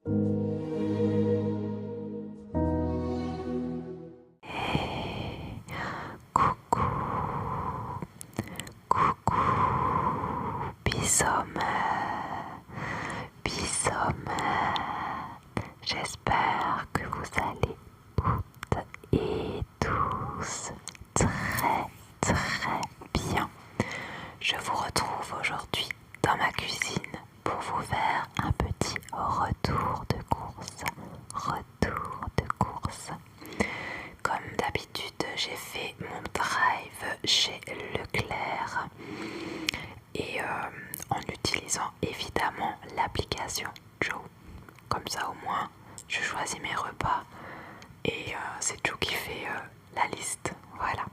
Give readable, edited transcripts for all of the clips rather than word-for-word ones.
Hey, coucou, coucou, bisous, bisous. J'espère que vous allez toutes et tous très très bien. Je vous retrouve aujourd'hui dans ma cuisine pour vous faire un petit retour de course. Comme d'habitude, j'ai fait mon drive chez Leclerc et en utilisant évidemment l'application Joe. Comme ça au moins je choisis mes repas et c'est Joe qui fait la liste. Voilà.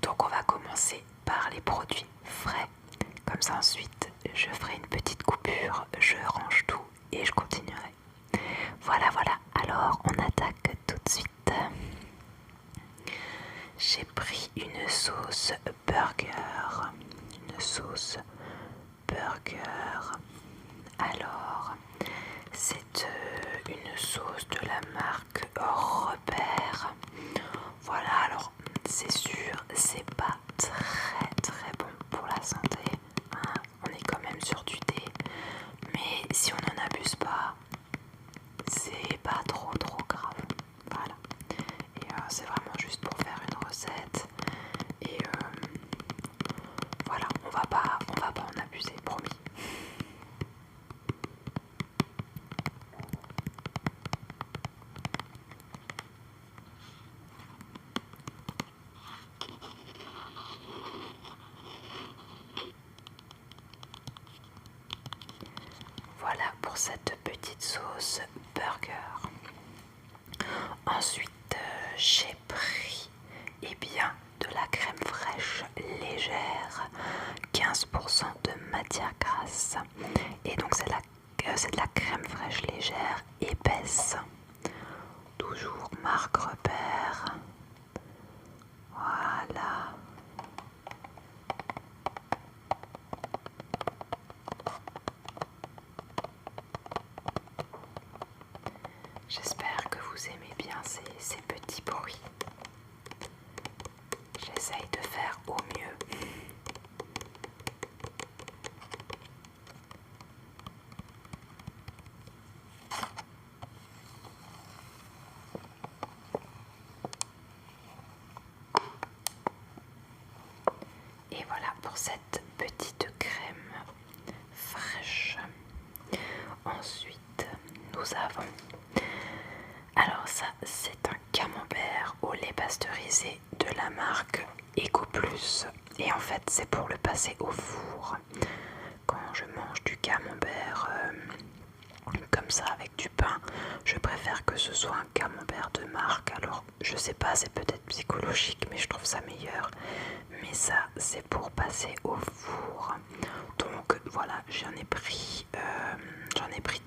Donc on va commencer par les produits frais. Comme ça ensuite je ferai une petite coupure, je range tout et je continuerai. Voilà. Alors on attaque tout de suite. J'ai pris une sauce burger. Alors, c'est une sauce de la marque Repère. Voilà, alors c'est sûr, c'est pas très bon pour la santé, hein. On est quand même sur du thé, mais si on n'en abuse pas, c'est pas trop grave. Voilà. Et c'est vraiment juste pour faire une recette. Et voilà, on va pas en abuser, promis. Voilà pour cette petite sauce burger. Ensuite, j'ai pris de la crème fraîche légère, 15% de matière grasse. Et donc c'est de la crème fraîche légère épaisse. Toujours marque Repère. Voilà. J'espère que vous aimez bien ces petits bruits. J'essaye de faire au mieux. Et voilà pour cette petite crème fraîche. Ensuite, nous avons... Alors ça, c'est un camembert au lait pasteurisé de la marque EcoPlus. Et en fait, c'est pour le passer au four. Quand je mange du camembert comme ça avec du pain, je préfère que ce soit un camembert de marque. Alors, je sais pas, c'est peut-être psychologique, mais je trouve ça meilleur. Mais ça, c'est pour passer au four. Donc voilà, j'en ai pris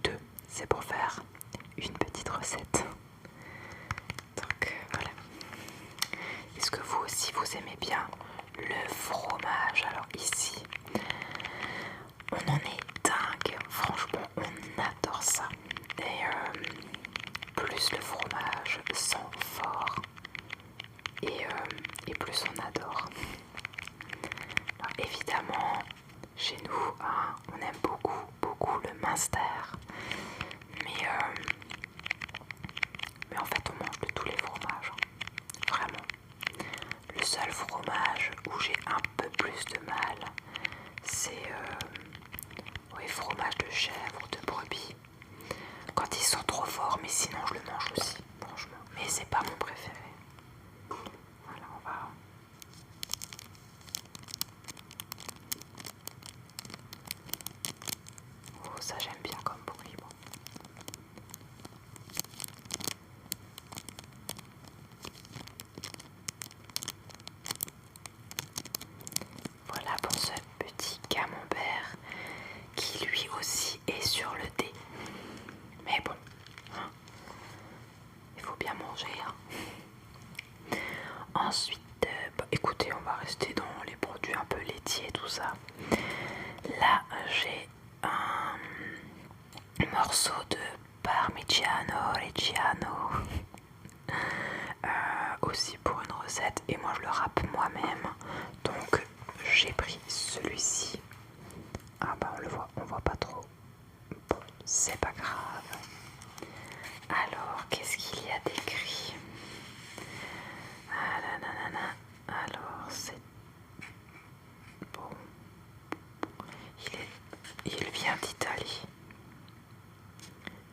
deux. C'est pour faire une petite recette. Donc voilà. Est-ce que vous aussi vous aimez bien le fromage? Alors ici, on en est dingue. Franchement, on adore ça. Et plus le fromage sent fort et plus on adore. Alors, évidemment, chez nous, hein, on aime beaucoup le Munster. Mais en fait, on mange de tous les fromages. Vraiment. Le seul fromage où j'ai un peu plus de mal, c'est fromage de chèvre ou de brebis. Quand ils sont trop forts, mais sinon je le mange aussi, franchement. Mais c'est pas mon préféré. Voilà, on va... Oh, ça j'aime bien. Parmigiano Reggiano. Aussi pour une recette, et moi je le râpe moi-même, donc j'ai pris celui-ci. Ah bah on voit pas trop. Bon, c'est pas grave. Alors, qu'est-ce qu'il y a d'écrit? Ah là là là là. Alors, c'est... Bon. Il vient d'Italie.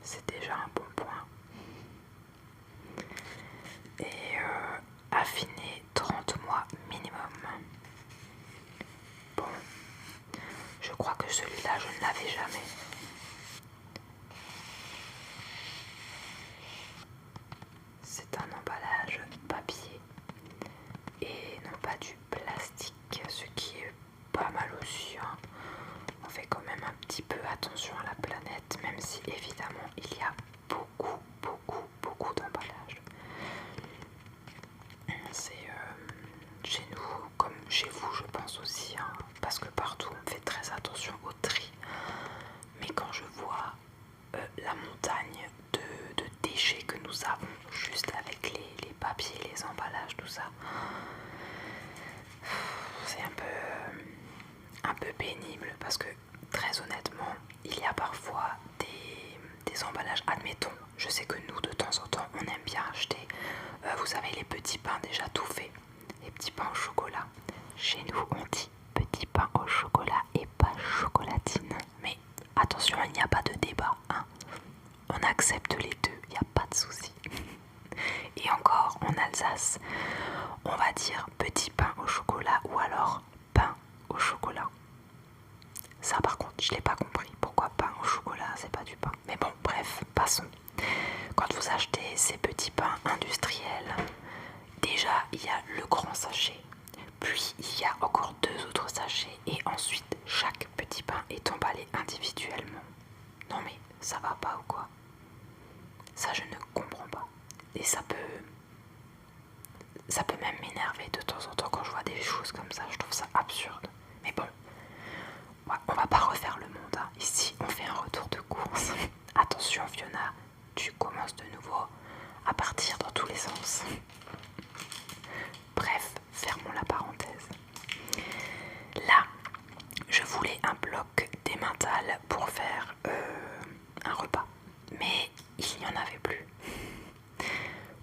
C'est déjà un bon point. Et affiné 30 mois minimum. Bon. Je crois que celui-là, je ne l'avais jamais. C'est un emballage papier et non pas du plastique, ce qui est pas mal aussi, hein. On fait quand même un petit peu attention à la planète, même si évidemment il y a beaucoup d'emballages. C'est chez nous comme chez vous, je pense aussi, hein, parce que partout on fait très attention au tri. Mais quand je vois la montagne de déchets que nous avons juste avec les papiers, les emballages, tout ça, c'est un peu pénible, parce que très honnêtement il y a parfois des emballages, admettons, je sais que nous de temps en temps on aime bien acheter, vous savez, les petits pains déjà tout faits, les petits pains au chocolat. Chez nous on dit petit pain au chocolat et pas chocolatine, mais attention, il n'y a pas de débat, hein. On accepte les deux, il n'y a pas de souci. Et encore, en Alsace, on va dire petit pain au chocolat ou alors pain au chocolat. Ça par contre, je l'ai pas compris. Pourquoi pain au chocolat, c'est pas du pain? Mais bon, bref, passons. Quand vous achetez ces petits pains industriels, déjà il y a le grand sachet, puis il y a encore 2 autres sachets, et ensuite chaque petit pain est emballé individuellement. Non mais ça va pas ou quoi? Ça je ne comprends pas. Et ça peut même m'énerver de temps en temps quand je vois des choses comme ça. Je trouve ça absurde. Mais bon, on va pas refaire le monde, hein. Ici on fait un retour de course. Attention Fiona, tu commences de nouveau à partir dans tous les sens. Bref, fermons la parenthèse. Là, je voulais un bloc d'emmental pour faire un repas, mais il n'y en avait plus.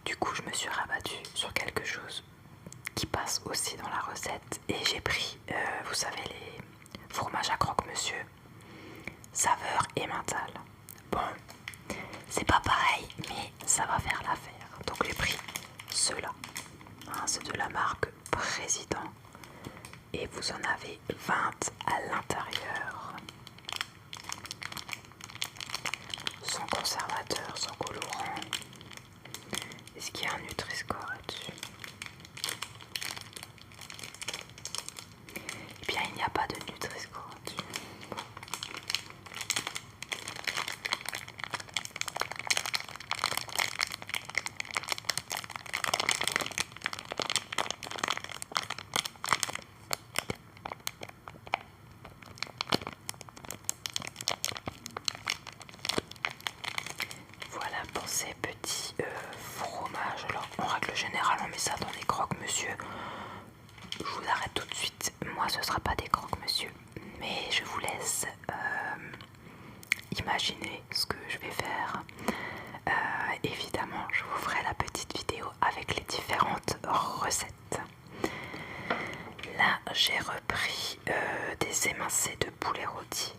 Du coup, je me suis rabattue sur quelque chose qui passe aussi dans la recette, et j'ai pris, vous savez, les fromages à croque-monsieur, saveur emmental. Bon, c'est pas pareil, mais ça va faire l'affaire. Donc j'ai pris ceux-là. Hein, c'est de la marque Président. Et vous en avez 20 à l'intérieur. Sans conservateur, sans colorant. Est-ce qu'il y a un Nutri-Score là-dessus? Eh bien, il n'y a pas de Nutri-Score là-dessus. Voilà pour ces petits fromages. Alors en règle générale on met ça dans des croque-monsieur. Je vous arrête tout de suite, moi ce sera pas des croque-monsieur, mais je vous laisse imaginer ce que je vais faire. Évidemment je vous ferai la petite vidéo avec les différentes recettes. Là j'ai repris des émincés de poulet rôti.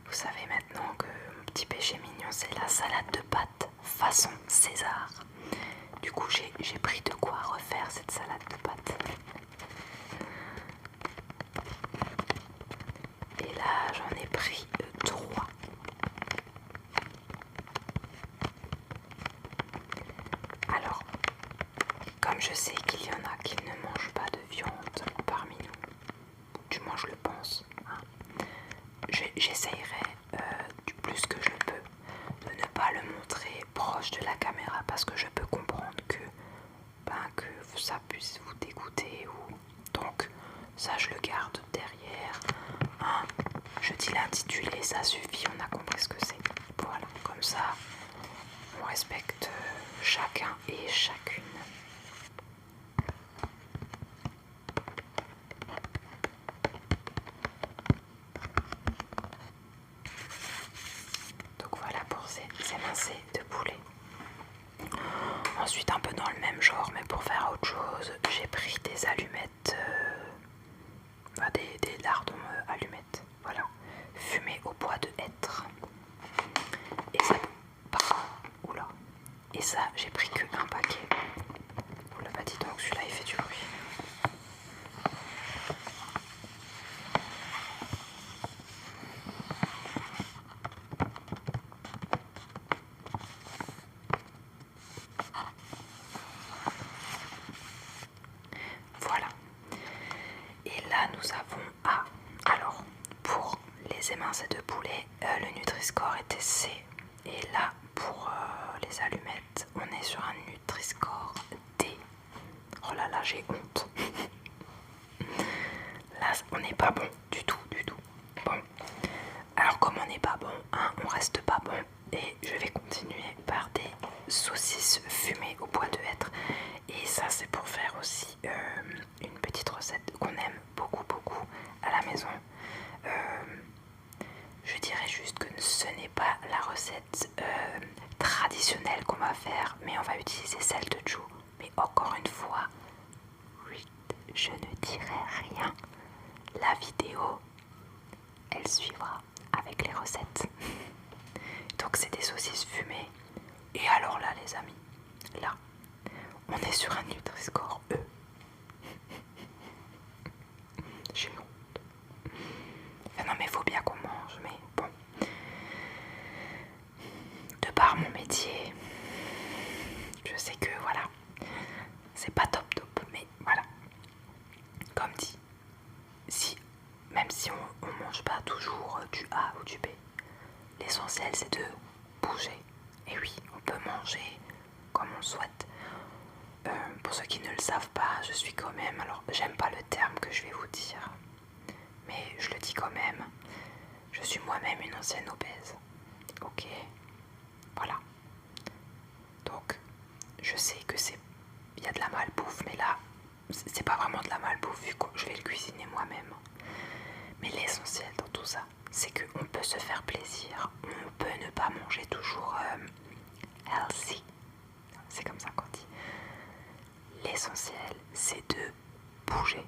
Vous savez maintenant que mon petit péché mignon c'est la salade de pâtes façon César. Du coup j'ai pris de quoi refaire cette salade de pâtes. Et là j'en ai pris 3. Alors, comme je sais qu'il y en a qui ne mangent pas de viande parmi nous, du moins je le pense, hein, j'essayerai du plus que je peux de ne pas le montrer proche de la caméra, parce que je peux comprendre que ça puisse vous dégoûter, ou donc ça je le garde derrière, hein. Je dis l'intitulé, ça suffit, on a compris ce que c'est. Ensuite, un peu dans le même genre, mais pour faire autre chose, j'ai pris des allumettes, des lardons allumettes, voilà, fumés au bois de hêtre. Et ça, oula, et ça, j'ai pris que un paquet. Oula, bah dis donc, celui-là il fait du bruit. Voilà. Et là, nous avons alors, pour les émincés de poulet, le Nutri-Score était C. Et là, pour les allumettes, on est sur un Nutri-Score D. Oh là là, j'ai honte. Là, on n'est pas bon du tout, du tout. Bon, alors comme on n'est pas bon, hein, on reste pas bon. Et je vais continuer par des saucisses fumées au bois de hêtre. Et ça, c'est pour faire aussi une petite recette qu'on aime beaucoup, beaucoup à la maison. Je dirais juste que ce n'est pas la recette traditionnelle qu'on va faire, mais on va utiliser celle de Joe. Mais encore une fois, je ne dirai rien. La vidéo, elle suivra avec les recettes. Donc c'est des saucisses fumées. Et alors là les amis, là, on est sur un Nutri-Score E. J'ai honte. Enfin, non mais faut bien qu'on mange, mais bon. De par mon métier, je sais que voilà, c'est pas top top, mais voilà. Comme dit, même si on mange pas toujours du A ou du B, l'essentiel c'est de bouger. Et oui, on peut manger comme on souhaite. Pour ceux qui ne le savent pas, je suis quand même, alors j'aime pas le terme que je vais vous dire, mais je le dis quand même, je suis moi-même une ancienne obèse. Ok, voilà. Donc, je sais que il y a de la malbouffe, mais là, c'est pas vraiment de la malbouffe vu que je vais le cuisiner moi-même. Mais l'essentiel dans tout ça, c'est qu'on peut se faire plaisir, on peut ne pas manger toujours healthy, c'est comme ça qu'on dit. L'essentiel, c'est de bouger.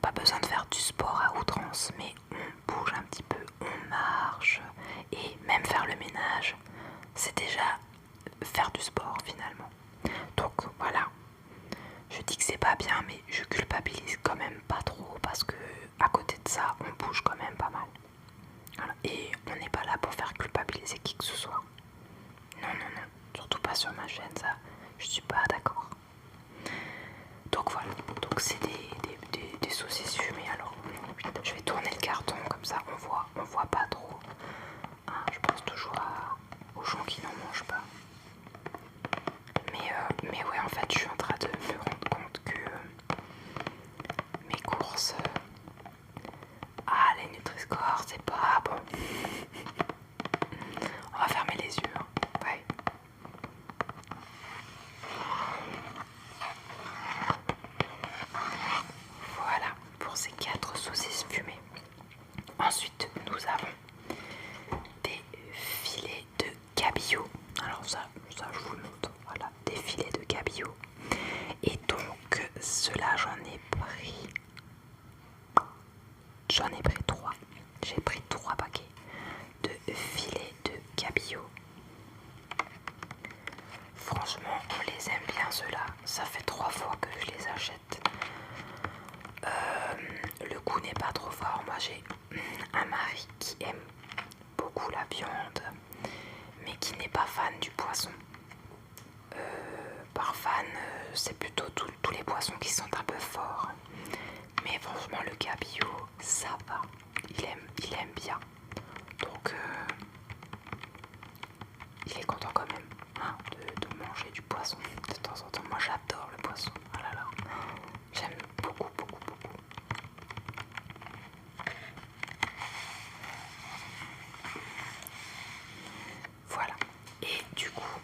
Pas besoin de faire du sport à outrance, mais on bouge un petit peu, on marche, et même faire le ménage, c'est déjà faire du sport finalement. Donc voilà, je dis que c'est pas bien, mais je culpabilise quand même pas trop, parce que à côté de ça, on bouge quand même pas mal. Voilà. Et on n'est pas là pour faire culpabiliser qui que ce soit. Non, non, non, surtout pas sur ma chaîne, ça, je suis pas d'accord. Donc voilà, donc c'est des saucisses fumées. Alors je vais tourner le carton comme ça on voit pas trop. Hein, je pense toujours aux gens qui n'en mangent pas. Mais ouais, en fait je suis en train de me rendre compte que mes courses les Nutri-Score c'est pas bon. On va fermer les yeux, hein. Ouais. Voilà pour ces 4 saucisses fumées. Ensuite nous avons des filets de cabillaud. Alors ça je vous le montre. Voilà, des filets de cabillaud. Et donc cela j'en ai pris 3. J'ai pris 3 paquets de filets de cabillaud. Franchement on les aime bien ceux-là. Ça fait 3 fois que je les achète. Le goût n'est pas trop fort. Moi j'ai un mari qui aime beaucoup la viande mais qui n'est pas fan du poisson. Par fan, c'est plutôt tous les poissons qui sont un peu forts. Mais franchement le cabillaud ça va, il aime bien. Donc il est content quand même, hein, de manger du poisson de temps en temps. Moi j'adore le poisson, oh là là, j'aime beaucoup beaucoup beaucoup. Voilà, et du coup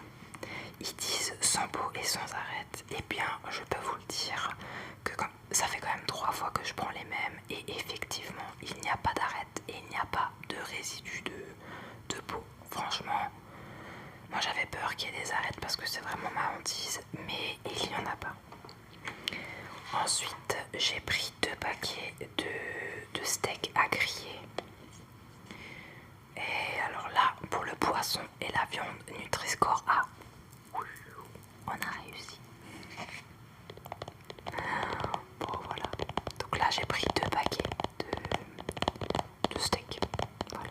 ils disent sans peau et sans arête. Et bien je peux vous le dire que ça fait quand même 3 fois que je prends les mêmes, et effectivement il n'y a pas d'arête et il n'y a pas de résidus de peau. Franchement, moi j'avais peur qu'il y ait des arêtes parce que c'est vraiment ma gourmandise, mais il n'y en a pas. Ensuite, j'ai pris 2 paquets de steak à griller. Et alors là, pour le poisson et la viande, Nutri-Score A. On a réussi. Bon voilà. Donc là, j'ai pris 2 paquets de steak. Voilà.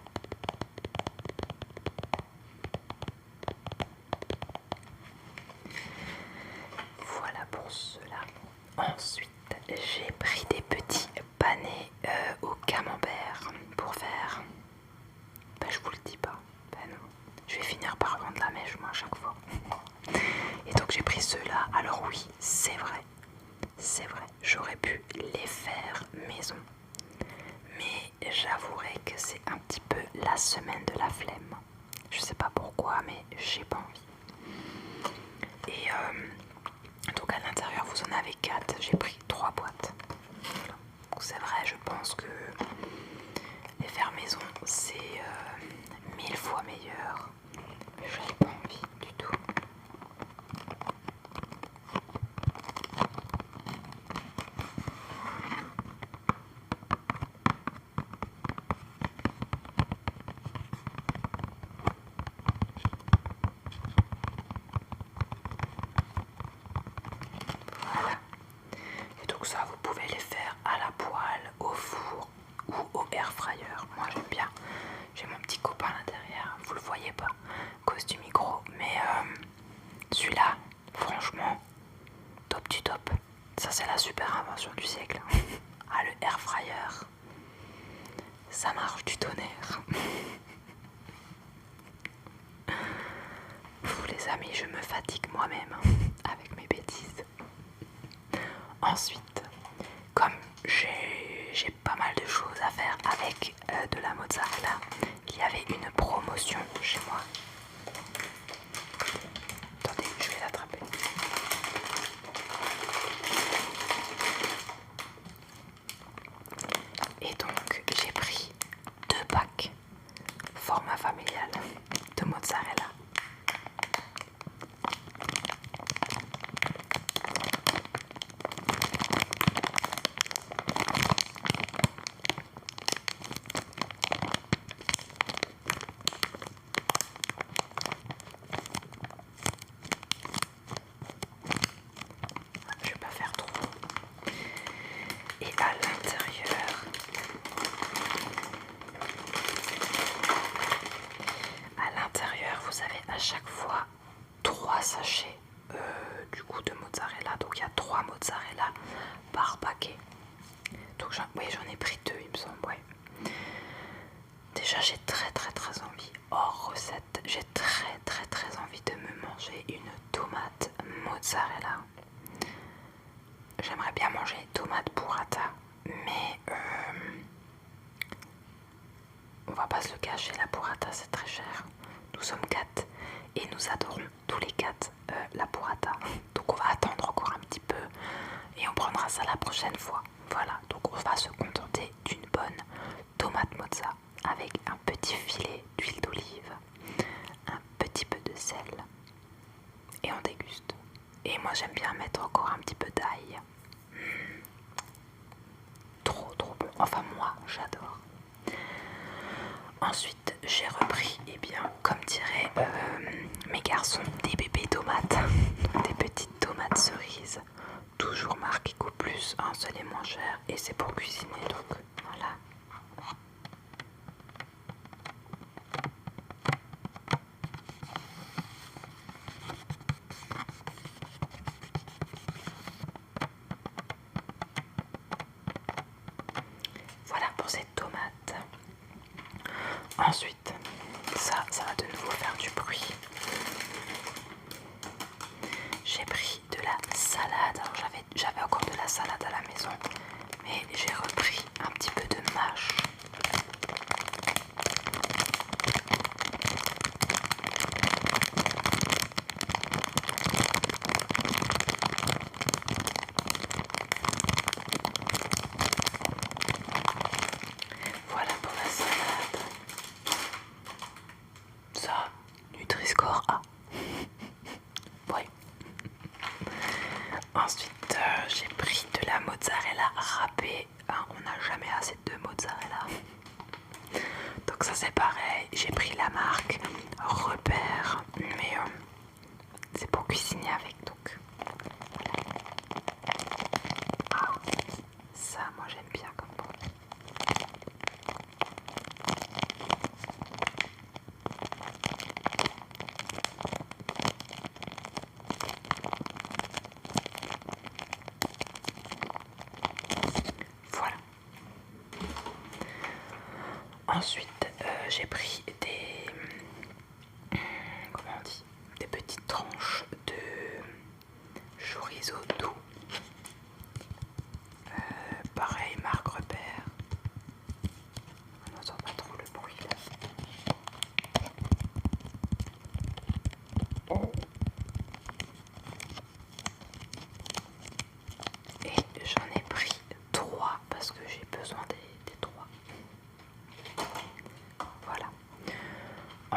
Voilà pour cela. Ensuite, j'ai pris des petits panais au camembert pour faire... Ben, je vous le dis pas. Ben non. Je vais finir par vendre la mèche moi à chaque fois. Et donc j'ai pris ceux-là. Alors oui, c'est vrai, j'aurais pu les faire maison. Mais j'avouerai que c'est un petit peu la semaine de la flemme. Je sais pas pourquoi, mais j'ai pas envie. Et donc à l'intérieur vous en avez 4, j'ai pris 3 boîtes. Voilà. C'est vrai, je pense que les faire maison c'est 1000 fois meilleur. Mais j'avais pas envie du tout. Voilà. Et donc ça vous pouvez les faire à la poêle, au four ou au air fryer. Moi j'aime bien. J'ai mon petit copain là derrière, vous le voyez pas à cause du micro, mais celui-là, franchement, top du top. Ça c'est la super invention du siècle. Ah, le air fryer, ça marche du tonnerre. Vous les amis, je me fatigue moi-même avec mes bêtises. Ensuite, comme j'ai pas mal de choses à faire avec de la mozzarella, il y avait une promotion chez moi. Attendez, je vais l'attraper. Et donc j'ai pris 2 packs format familial de mozzarella. Je vais pas faire trop. Et à l'intérieur, vous avez à chaque fois 3 sachets du coup de mozzarella. Donc il y a 3 mozzarella par paquet. Donc j'en ai pris 2 il me semble. Ouais. Déjà j'ai très envie, hors recette, j'ai très envie de me manger une tomate mozzarella. J'aimerais bien manger une tomate burrata, mais on va pas se le cacher, la burrata c'est très cher. Nous sommes 4 et nous adorons tous les 4 la burrata. Donc on va attendre encore un petit peu et on prendra ça la prochaine fois. Voilà, donc on va se contenter d'une bonne tomate mozza avec un petit filet d'huile d'olive, un petit peu de sel et on déguste. Et moi j'aime bien mettre encore un petit peu d'ail. Trop bon, enfin moi j'adore. Ensuite j'ai repris, eh bien comme diraient mes garçons, des bébés tomates, des petites tomates cerises, toujours marque Eco Plus, hein, c'est les moins chers et c'est pour cuisiner donc voilà. Voilà pour cette tomate. Ensuite, ça va de nouveau faire du bruit. J'ai pris de la salade. Alors j'avais encore de la salade à la maison, mais j'ai repris un petit peu de mâche. Voilà pour la salade. Ça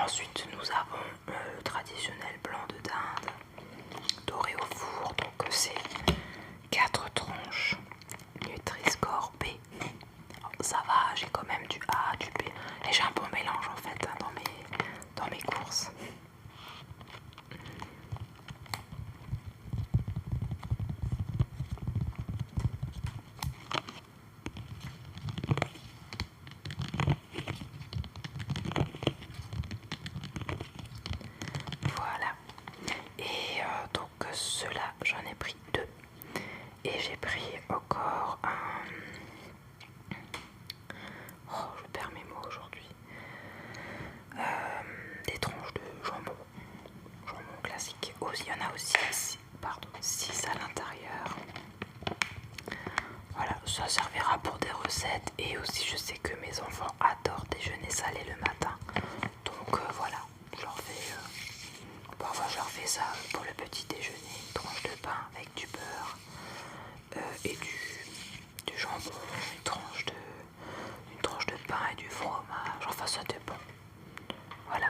Ensuite nous avons le traditionnel blanc de dinde doré au four, donc c'est 4 tranches, Nutri-Score B. Ça va, j'ai quand même du A, du B, et j'ai un bon mélange en fait hein, dans mes courses. Voilà, et donc ceux-là j'en ai pris 2, et j'ai pris encore un... Oh, je perds mes mots aujourd'hui. Des tranches de jambon classique. Il y en a aussi 6 à l'intérieur. Voilà, ça servira pour des recettes, et aussi je sais que mes enfants adorent déjeuner salé le matin. Donc voilà, parfois je leur fais ça pour le petit déjeuner, une tranche de pain avec du beurre et du jambon, une tranche de pain et du fromage, enfin ça dépend. Voilà.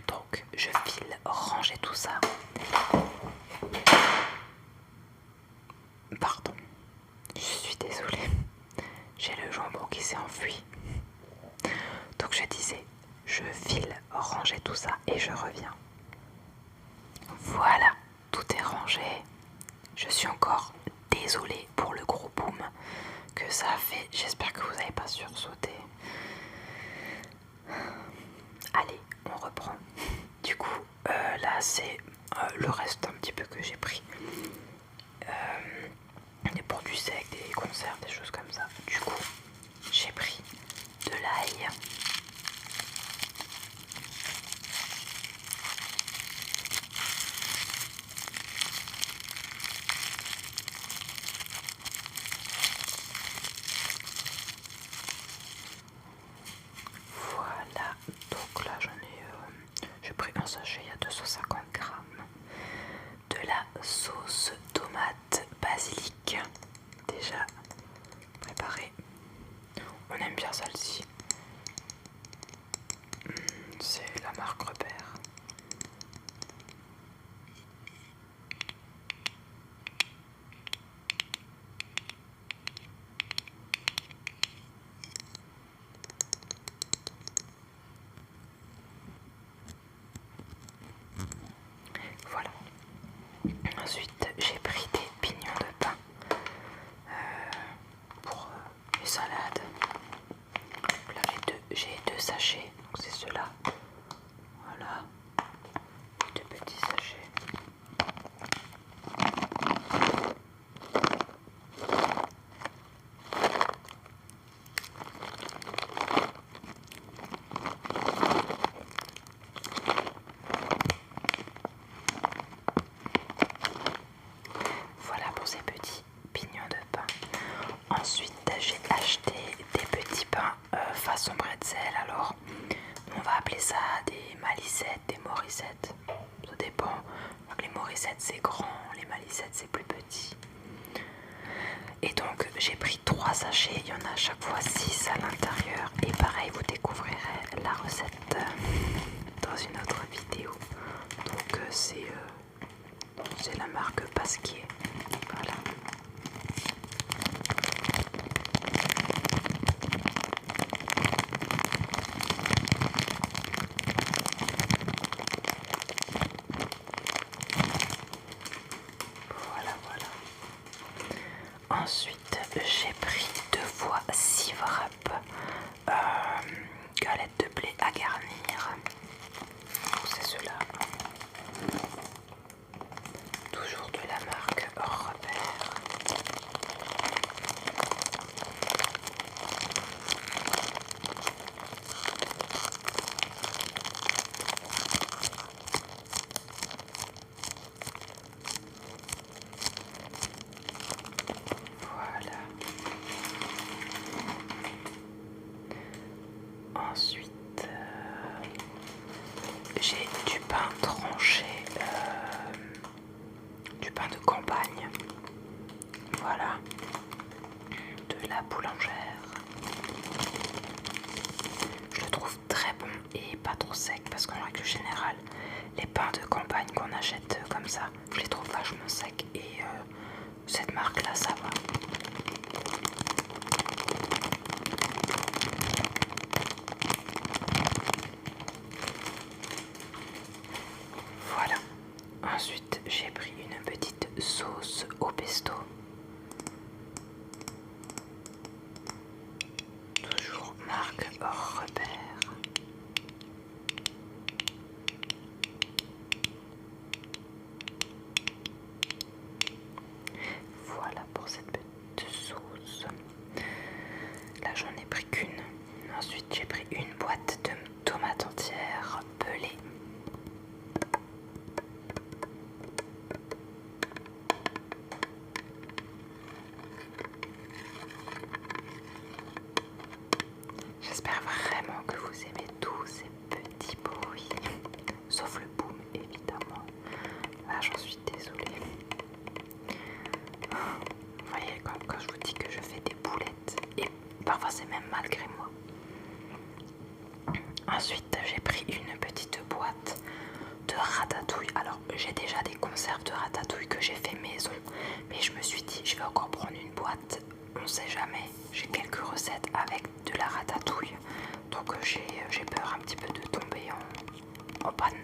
Donc je file ranger tout ça. Pardon, je suis désolée. J'ai le jambon qui s'est enfui. Donc je disais, je file ranger tout ça et je reviens. Voilà, tout est rangé. Je suis encore désolée pour le gros boom que ça a fait. J'espère que vous n'avez pas sursauté. Allez, on reprend. Du coup, là c'est le reste un petit peu que j'ai pris. Des produits secs, des conserves, des choses comme ça. Du coup, j'ai pris de l'ail. Voilà, donc là j'ai pris un sachet, il y a 250 grammes. De la sauce tomate basilic, déjà préparée. On aime bien celle-ci. C'est la marque Repère. Voilà. Ensuite, j'ai pris des pignons de pain pour les salades. Là, j'ai deux sachets, donc c'est ceux-là. Voilà, deux petits sachets. Voilà pour ces petits pignons de pain. Ensuite, j'ai acheté des petits pains façon bretzel. Alors, on va appeler ça des malicettes, des morissettes. Ça dépend. Donc, les morissettes c'est grand, les malicettes c'est plus petit. Et donc, j'ai pris 3 sachets. Il y en a à chaque fois 6 à l'intérieur. Et pareil, vous découvrirez la recette dans une autre vidéo. Donc, c'est la marque Pasquier. Voilà. Voilà. Ensuite, j'ai pris 2 fois 6 wraps galettes de blé à garnir. C'est ceux-là. Toujours de la marque Repère. Voilà. Ensuite, j'ai du pain tranché, du pain de campagne. Voilà, de la boulangère. Je le trouve très bon et pas trop sec parce qu'en règle générale, les pains de campagne qu'on achète comme ça, je les trouve vachement secs et cette marque là ça va. Voilà. Ensuite j'ai pris une petite sauce au pesto. Toujours marque hors repère. Voilà pour cette petite sauce. Là j'en ai pris qu'une. Ensuite j'ai pris une boîte de tomates entières pelées. J'espère vraiment que vous aimez tous ces petits bruits. Sauf le boom évidemment. Là j'en suis désolée. Vous voyez quand je vous dis que je fais des boulettes et parfois c'est même malgré moi. Ensuite j'ai pris une petite boîte de ratatouille. Alors j'ai déjà des conserves de ratatouille que j'ai fait maison, mais je me suis dit je vais encore prendre une boîte, on sait jamais. J'ai quelques recettes avec de la ratatouille, donc j'ai peur un petit peu de tomber en panne.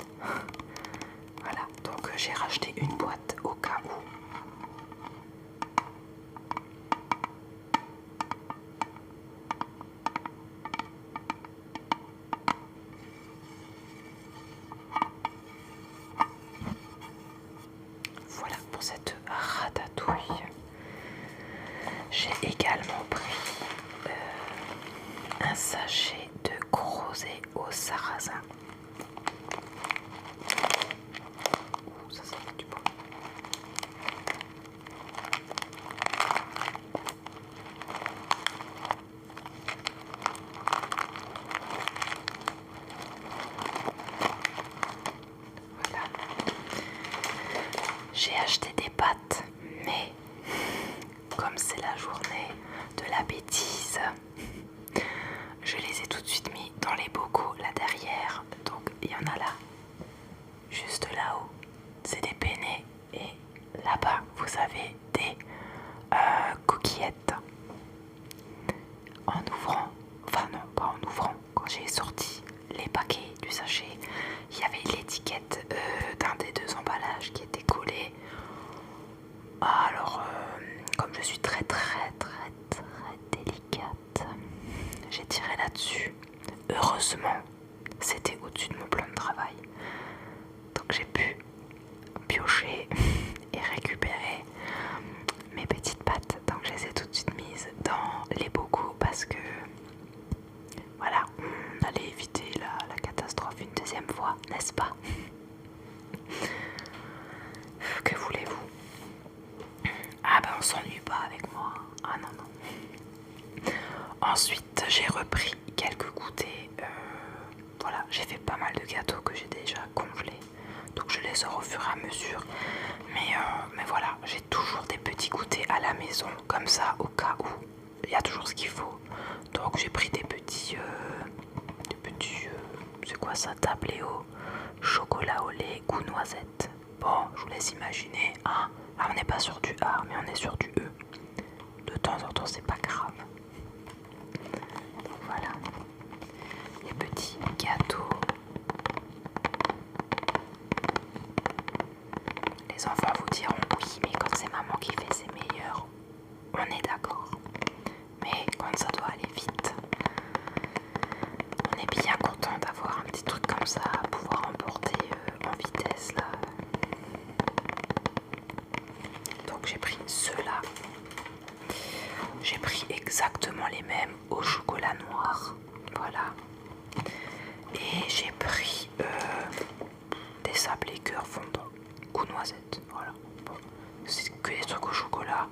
Voilà, donc j'ai racheté une boîte au cas où. Voilà pour cette ratatouille. J'ai également pris un sachet de crozet au sarrasin. Ouh, ça fait du bruit. Voilà. J'ai acheté des pâtes, mais comme c'est la journée de la bêtise, je les ai tout de suite mis dans les bocaux là derrière. Donc il y en a là, juste là-haut, c'est des penne et là-bas vous avez des coquillettes. En ouvrant, enfin non pas en ouvrant, quand j'ai sorti les paquets du sachet, il y avait l'étiquette d'un des deux emballages qui était collé. Alors comme je suis très délicate, j'ai tiré là-dessus. Heureusement c'était au-dessus de mon plan de travail, donc j'ai pu piocher et récupérer mes petites pâtes. Donc je les ai tout de suite mises dans les bocaux parce que voilà, on allait éviter la catastrophe une deuxième fois, n'est-ce pas? Que voulez-vous? Ah ben on s'ennuie pas avec moi. Ah non non. Ensuite j'ai repris quelques goûters. Voilà, j'ai fait pas mal de gâteaux que j'ai déjà congelés, donc je les sors au fur et à mesure. Mais voilà, j'ai toujours des petits goûters à la maison comme ça au cas où. Il y a toujours ce qu'il faut. Donc j'ai pris des petits c'est quoi ça, tabléau, chocolat au lait, goût noisette. Bon, je vous laisse imaginer, hein. Là on n'est pas sur du A, mais on est sur du E. De temps en temps, c'est pas grave. Donc voilà, les petits gâteaux. Les enfants vous diront oui, mais quand c'est maman qui fait, c'est meilleur. On est d'accord. Mais quand ça doit aller vite, on est bien content d'avoir un petit truc comme ça à pouvoir emporter en vitesse là. Donc j'ai pris ceux-là. J'ai pris exactement les mêmes au chocolat noir. Voilà. Et j'ai pris des sablés cœur fondant, goût noisette. Voilà. Bon, c'est que des trucs au chocolat.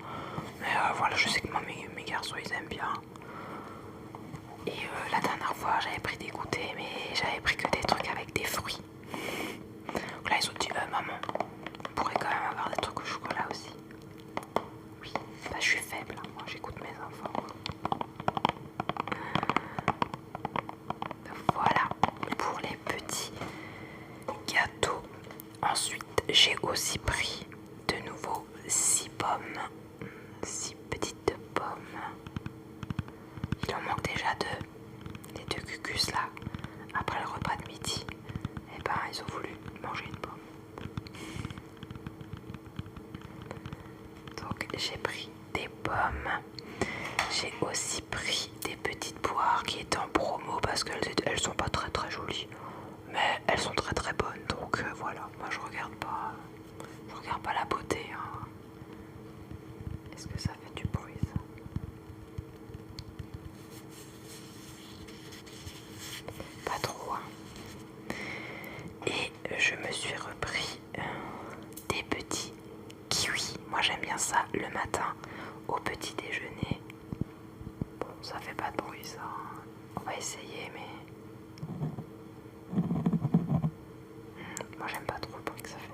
Mais voilà, je sais que mes garçons ils aiment bien. Et la dernière fois j'avais pris des goûters, mais j'avais pris que des trucs avec des fruits. Donc là ils ont dit maman, on pourrait quand même avoir des trucs au chocolat aussi. Oui, bah je suis faible, hein. Moi j'écoute mes enfants. Voilà pour les aussi pris de nouveau 6 pommes, 6 petites pommes. Il en manque déjà 2, les 2 cucus là, après le repas de midi. Et ben ils ont voulu manger une pomme. Donc j'ai pris des pommes. J'ai aussi pris des petites poires qui étaient en promo parce qu'elles sont pas très très jolies, mais elles sont très très bonnes. Donc voilà, moi je regarde pas la beauté. Hein. Est-ce que ça fait du bruit ça? Pas trop. Hein. Et je me suis repris des petits kiwis. Moi j'aime bien ça le matin au petit déjeuner. Bon, ça fait pas de bruit ça. On va essayer, mais moi j'aime pas trop le bruit que ça fait.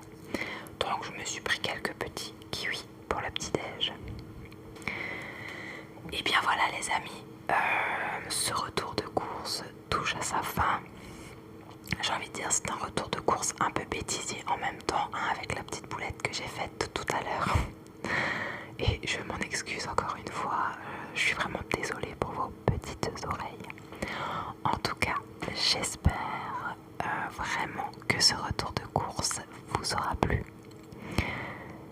Donc je me suis pris quelques petits kiwis pour le petit déj. Et bien voilà les amis, ce retour de course touche à sa fin. J'ai envie de dire c'est un retour de course un peu bêtisier en même temps, hein, avec la petite boulette que j'ai faite tout à l'heure. Et je m'en excuse encore une fois, je suis vraiment désolée pour vos petites oreilles. En tout cas, j'espère vraiment que ce retour de course vous aura plu.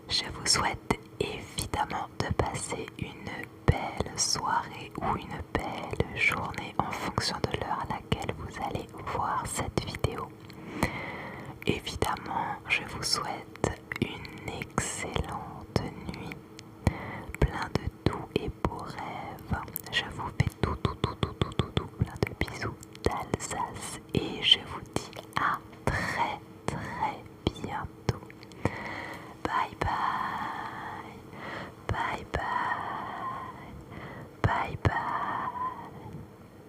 Je vous souhaite évidemment de passer une belle soirée ou une belle journée en fonction de l'heure à laquelle vous allez voir cette vidéo. Évidemment, je vous souhaite une excellente